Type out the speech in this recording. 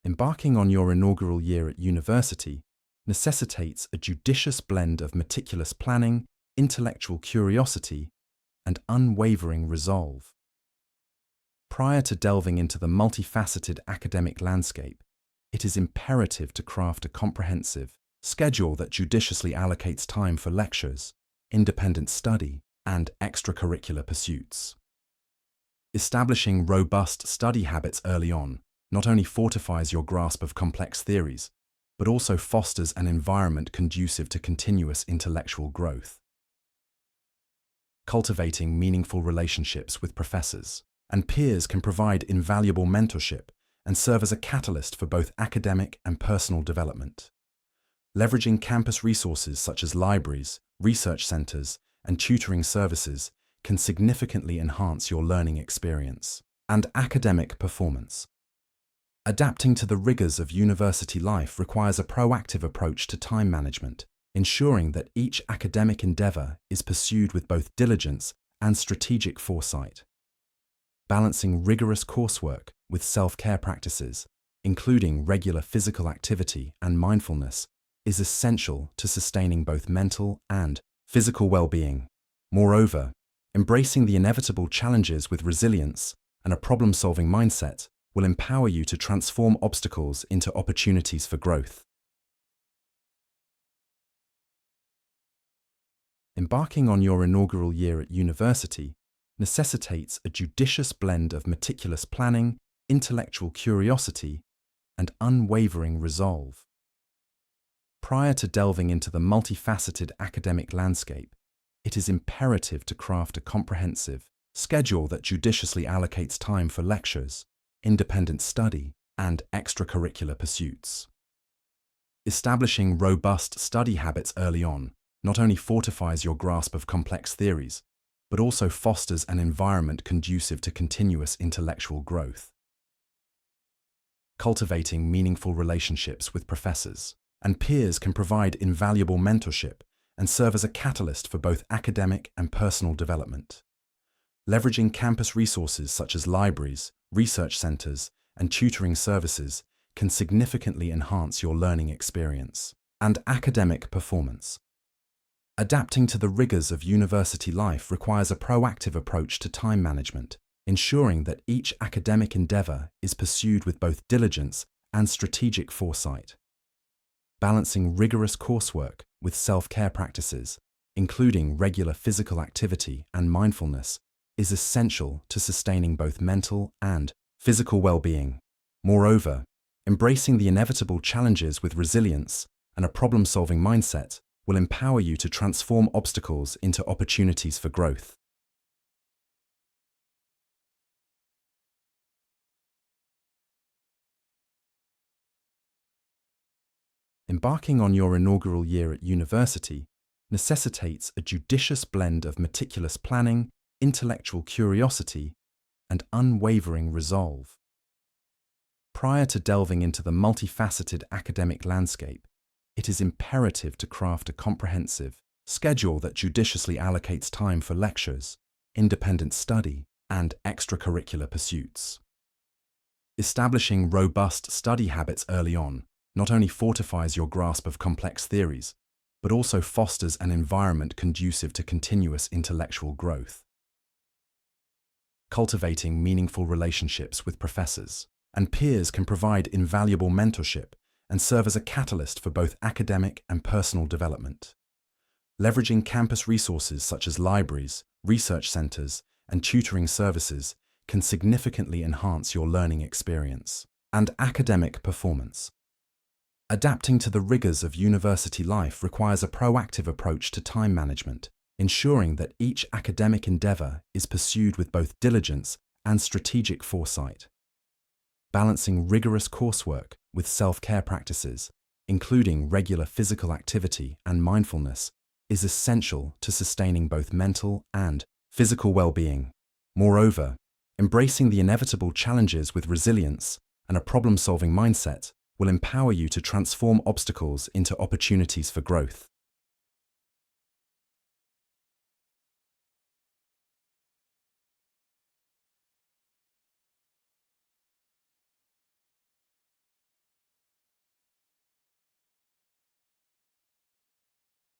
Embarking on your inaugural year at university necessitates a judicious blend of meticulous planning, intellectual curiosity, and unwavering resolve. Prior to delving into the multifaceted academic landscape, it is imperative to craft a comprehensive schedule that judiciously allocates time for lectures, independent study, and extracurricular pursuits. Establishing robust study habits early on not only fortifies your grasp of complex theories, but also fosters an environment conducive to continuous intellectual growth. Cultivating meaningful relationships with professors and peers can provide invaluable mentorship and serve as a catalyst for both academic and personal development. Leveraging campus resources such as libraries, research centers, and tutoring services can significantly enhance your learning experience and academic performance. Adapting to the rigors of university life requires a proactive approach to time management, ensuring that each academic endeavor is pursued with both diligence and strategic foresight. Balancing rigorous coursework with self-care practices, including regular physical activity and mindfulness, is essential to sustaining both mental and physical well-being. Moreover, embracing the inevitable challenges with resilience and a problem-solving mindset will empower you to transform obstacles into opportunities for growth. Embarking on your inaugural year at university necessitates a judicious blend of meticulous planning, intellectual curiosity, and unwavering resolve. Prior to delving into the multifaceted academic landscape, it is imperative to craft a comprehensive schedule that judiciously allocates time for lectures, independent study, and extracurricular pursuits. Establishing robust study habits early on not only fortifies your grasp of complex theories, but also fosters an environment conducive to continuous intellectual growth. Cultivating meaningful relationships with professors and peers can provide invaluable mentorship and serve as a catalyst for both academic and personal development. Leveraging campus resources such as libraries, research centers, and tutoring services can significantly enhance your learning experience and academic performance. Adapting to the rigors of university life requires a proactive approach to time management, ensuring that each academic endeavor is pursued with both diligence and strategic foresight. Balancing rigorous coursework with self-care practices, including regular physical activity and mindfulness, is essential to sustaining both mental and physical well-being. Moreover, embracing the inevitable challenges with resilience and a problem-solving mindset will empower you to transform obstacles into opportunities for growth. Embarking on your inaugural year at university necessitates a judicious blend of meticulous planning, intellectual curiosity, and unwavering resolve. Prior to delving into the multifaceted academic landscape, it is imperative to craft a comprehensive schedule that judiciously allocates time for lectures, independent study, and extracurricular pursuits. Establishing robust study habits early on not only fortifies your grasp of complex theories, but also fosters an environment conducive to continuous intellectual growth. Cultivating meaningful relationships with professors and peers can provide invaluable mentorship and serve as a catalyst for both academic and personal development. Leveraging campus resources such as libraries, research centers, and tutoring services can significantly enhance your learning experience and academic performance. Adapting to the rigors of university life requires a proactive approach to time management, ensuring that each academic endeavor is pursued with both diligence and strategic foresight. Balancing rigorous coursework with self-care practices, including regular physical activity and mindfulness, is essential to sustaining both mental and physical well-being. Moreover, embracing the inevitable challenges with resilience and a problem-solving mindset will empower you to transform obstacles into opportunities for growth.